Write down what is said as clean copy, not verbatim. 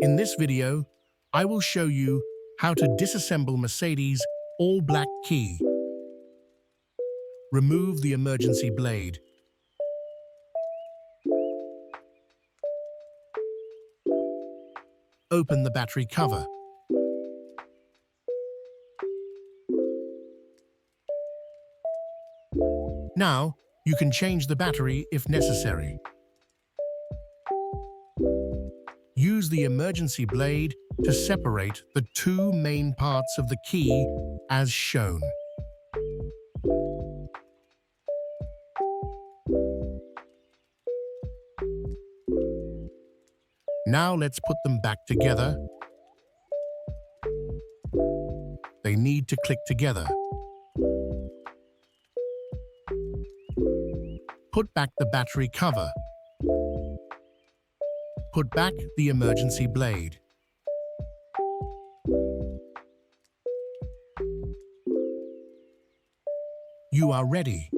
In this video, I will show you how to disassemble Mercedes all-black key. Remove the emergency blade. Open the battery cover. Now, you can change the battery if necessary. Use the emergency blade to separate the two main parts of the key as shown. Now let's put them back together. They need to click together. Put back the battery cover. Put back the emergency blade. You are ready.